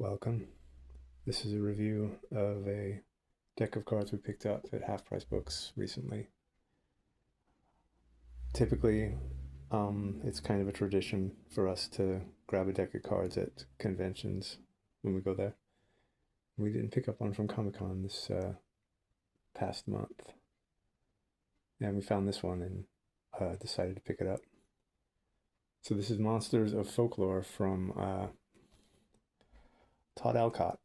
Welcome. This is a review of a deck of cards we picked up at Half Price Books recently. Typically, it's kind of a tradition for us to grab a deck of cards at conventions when we go there. We didn't pick up one from Comic-Con this past month. And we found this one and decided to pick it up. So this is Monsters of Folklore from Todd Alcott.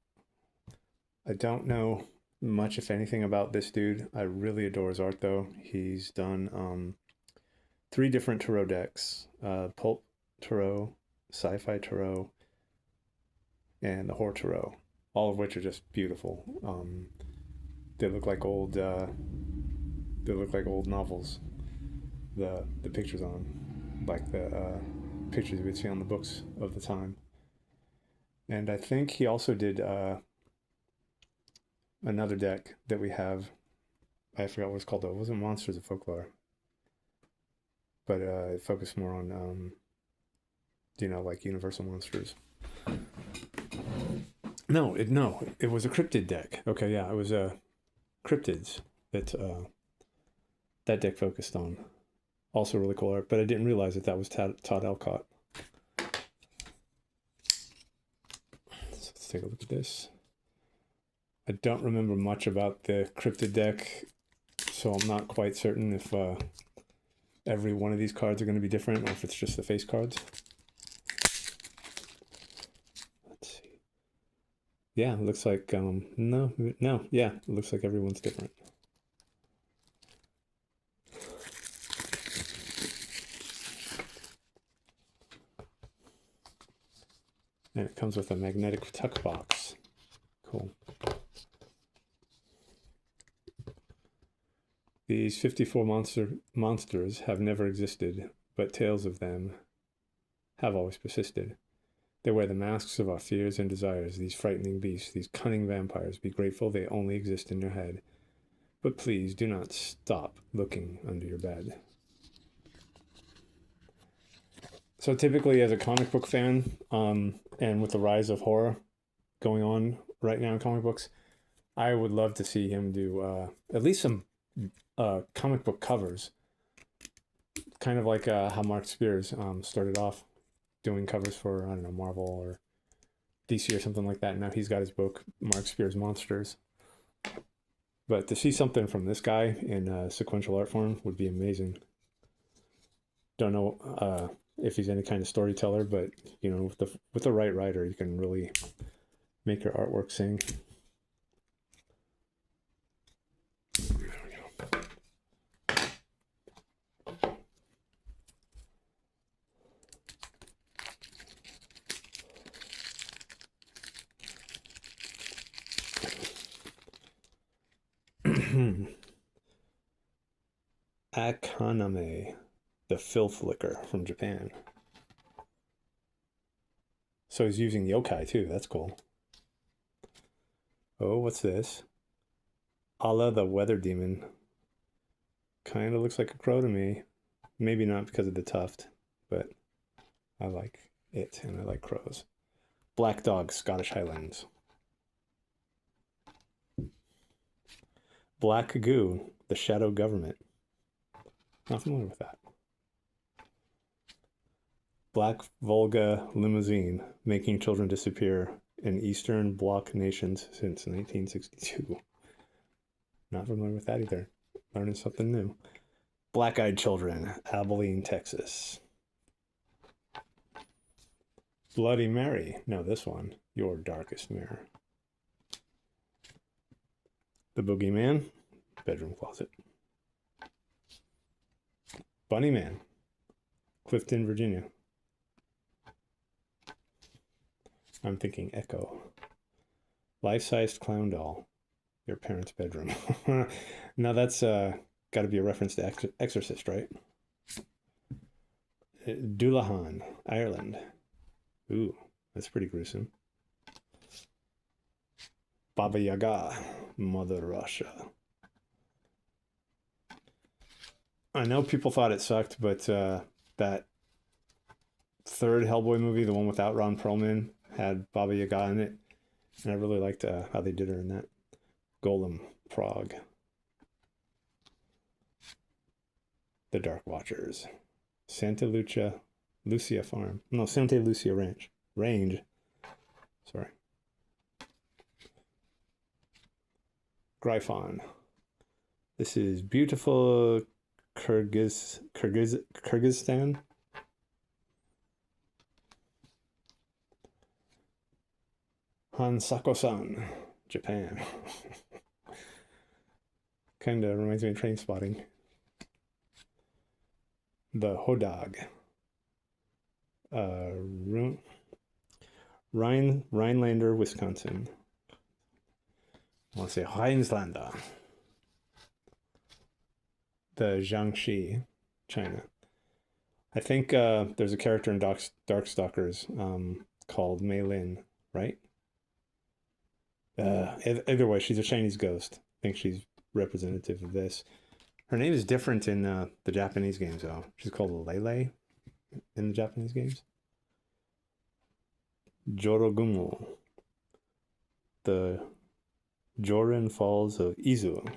I don't know much, if anything, about this dude. I really adore his art, though. He's done 3 different tarot decks, Pulp Tarot, Sci-Fi Tarot, and the Horror Tarot, all of which are just beautiful. They look like old novels. The pictures on them, like the pictures you would see on the books of the time. And I think he also did another deck that we have. I forgot what it's called though. It wasn't Monsters of Folklore, but it focused more on like Universal Monsters. No, it was a cryptid deck. Okay, yeah, it was cryptids that deck focused on. Also really cool art, but I didn't realize that was Todd Alcott. So let's take a look at this. I don't remember much about the cryptid deck, so I'm not quite certain if every one of these cards are going to be different or if it's just the face cards. Let's see. Yeah, it looks like, yeah, it looks like everyone's different. And it comes with a magnetic tuck box. Cool. These 54 monsters have never existed, but tales of them have always persisted. They wear the masks of our fears and desires, these frightening beasts, these cunning vampires. Be grateful they only exist in your head. But please do not stop looking under your bed. So typically as a comic book fan, and with the rise of horror going on right now in comic books, I would love to see him do at least some comic book covers, kind of like how Mark Spears started off doing covers for, I don't know, Marvel or DC or something like that. Now he's got his book, Mark Spears Monsters. But to see something from this guy in sequential art form would be amazing. Don't know if he's any kind of storyteller, but with the right writer, you can really make your artwork sing. Akaname, the filth liquor from Japan. So he's using yokai too. That's cool. Oh, what's this? Allah the weather demon. Kind of looks like a crow to me. Maybe not because of the tuft, but I like it and I like crows. Black Dog, Scottish Highlands. Black Goo, the Shadow Government. Not familiar with that. Black Volga Limousine, making children disappear in Eastern Bloc nations since 1962. Not familiar with that either. Learning something new. Black-Eyed Children, Abilene, Texas. Bloody Mary. No, this one. Your Darkest Mirror. The Boogeyman, bedroom closet. Bunny Man, Clifton, Virginia. I'm thinking Echo. Life-sized clown doll, your parents' bedroom. Now that's got to be a reference to Exorcist, right? Doulahan, Ireland. Ooh, that's pretty gruesome. Baba Yaga, Mother Russia. I know people thought it sucked, but that third Hellboy movie, the one without Ron Perlman, had Baba Yaga in it. And I really liked how they did her in that. Golem Frog. The Dark Watchers. Lucia Farm. No, Santa Lucia Range. Sorry. Gryphon. This is beautiful Kyrgyzstan. Hansako-san, Japan. Kind of reminds me of Train Spotting. The Hodag. Rhinelander, Wisconsin. I want to say Rhinelander. The Jiangxi, China. I think there's a character in Darkstalkers called Mei Lin, right? Either way, she's a Chinese ghost. I think she's representative of this. Her name is different in the Japanese games, though. She's called Lele in the Japanese games. Jorogumo. The Jorin Falls of Izu.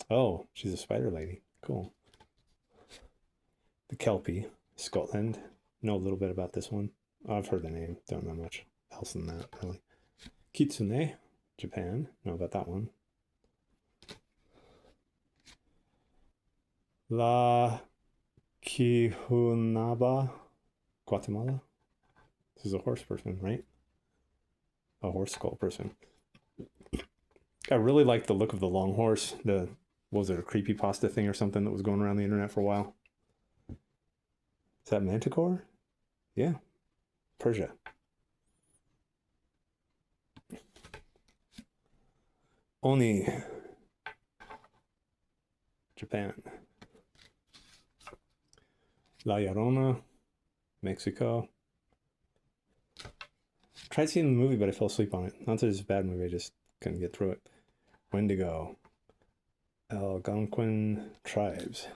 Oh, she's a spider lady. Cool. The Kelpie, Scotland. Know a little bit about this one. I've heard the name. Don't know much else than that, really. Kitsune, Japan. Know about that one. La Quijunaba, Guatemala. This is a horse person, right? A horse skull person. I really like the look of the long horse. What was it, a creepypasta thing or something that was going around the internet for a while? Is that Manticore? Yeah. Persia. Oni. Japan. La Llorona, Mexico. Tried seeing the movie, but I fell asleep on it. Not that it's a bad movie, I just couldn't get through it. Wendigo. Algonquin tribes.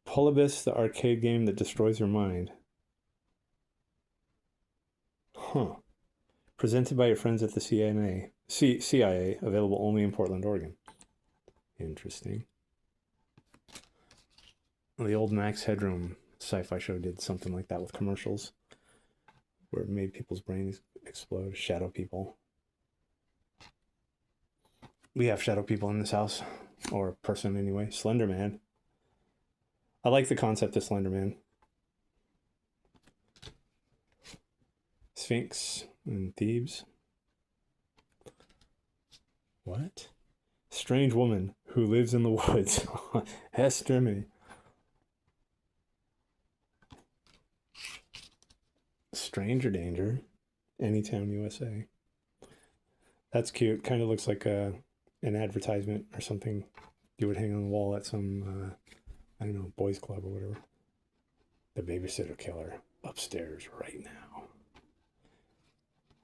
Polybus, the arcade game that destroys your mind. Huh. Presented by your friends at the CIA, available only in Portland, Oregon. Interesting. The old Max Headroom sci-fi show did something like that with commercials, where it made people's brains explode. Shadow people. We have shadow people in this house, or person anyway. Slender Man. I like the concept of Slender Man. Sphinx and Thebes. What? Strange woman who lives in the woods. Hess, Germany. Stranger Danger. Anytown, USA. That's cute. Kind of looks like an advertisement or something you would hang on the wall at some, I don't know, boys club or whatever. The Babysitter Killer. Upstairs right now.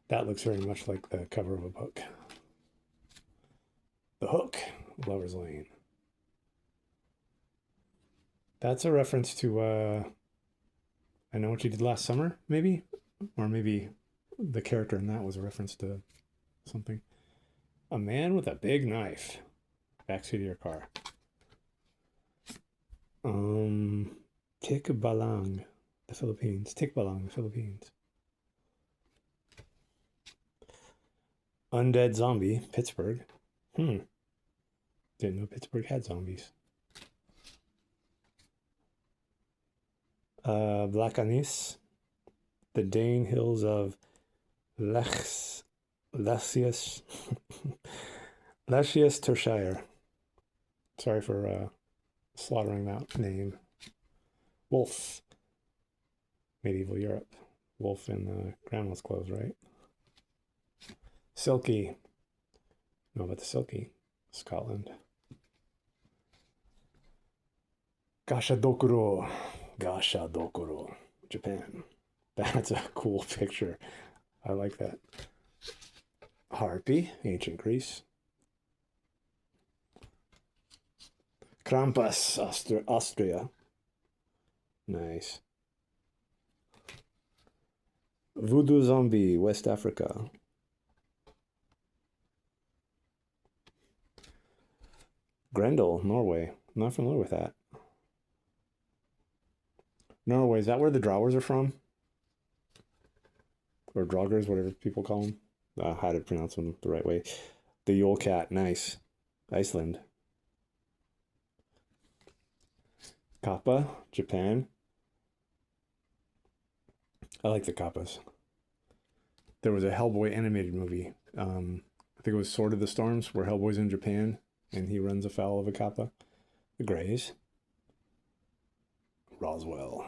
That looks very much like the cover of a book. The Hook. Lover's Lane. That's a reference to, I Know What You Did Last Summer, maybe? Or maybe the character in that was a reference to something. A man with a big knife. Backseat of your car. Tikbalang, the Philippines. Tikbalang, the Philippines. Undead Zombie, Pittsburgh. Didn't know Pittsburgh had zombies. Black Anis, the Dane Hills of Leicestershire. Sorry for slaughtering that name. Wolf, medieval Europe. Wolf in grandma's clothes, right? Silky. Know about the Silky? Scotland. Gashadokuro. Japan. That's a cool picture. I like that. Harpy, ancient Greece. Krampus, Austria. Nice. Voodoo Zombie, West Africa. Grendel, Norway. Not familiar with that. Norway, is that where the drawers are from? Or draugrs, whatever people call them. How to pronounce them the right way. The Yule Cat, nice. Iceland. Kappa, Japan. I like the Kappas. There was a Hellboy animated movie. I think it was Sword of the Storms, where Hellboy's in Japan and he runs afoul of a Kappa. The Greys. Roswell.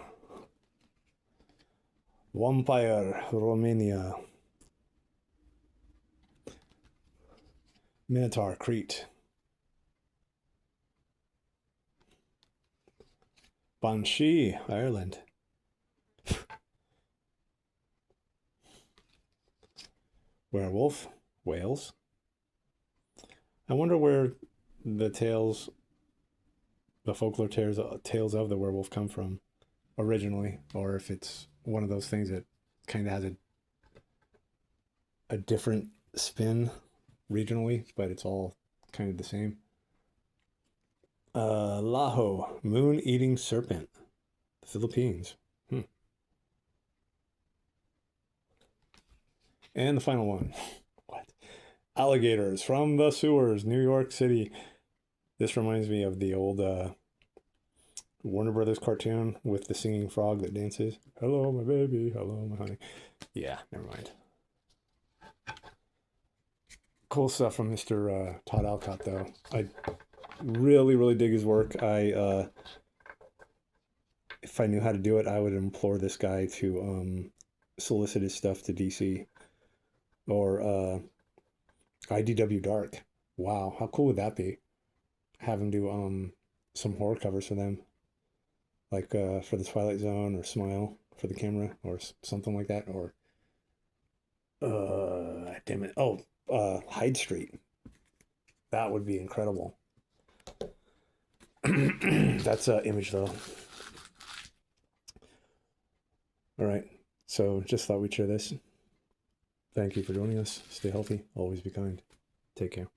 Vampire, Romania. Minotaur, Crete. Banshee, Ireland. Werewolf, Wales. I wonder where the folklore tales of the werewolf come from originally, or if it's one of those things that kind of has a different spin regionally, but it's all kind of the same. Laho, moon-eating serpent, the Philippines. And the final one. What? Alligators from the sewers, New York City. This reminds me of the old Warner Brothers cartoon with the singing frog that dances. Hello, my baby. Hello, my honey. Yeah, never mind. Cool stuff from Mr. Todd Alcott, though. I really, really dig his work. If I knew how to do it, I would implore this guy to solicit his stuff to DC. Or IDW Dark. Wow, how cool would that be? Have him do some horror covers for them. Like for the Twilight Zone or Smile for the camera or something like that. Or damn it. Oh, Hyde Street. That would be incredible. That's Image though. All right. So just thought we'd share this. Thank you for joining us. Stay healthy. Always be kind. Take care.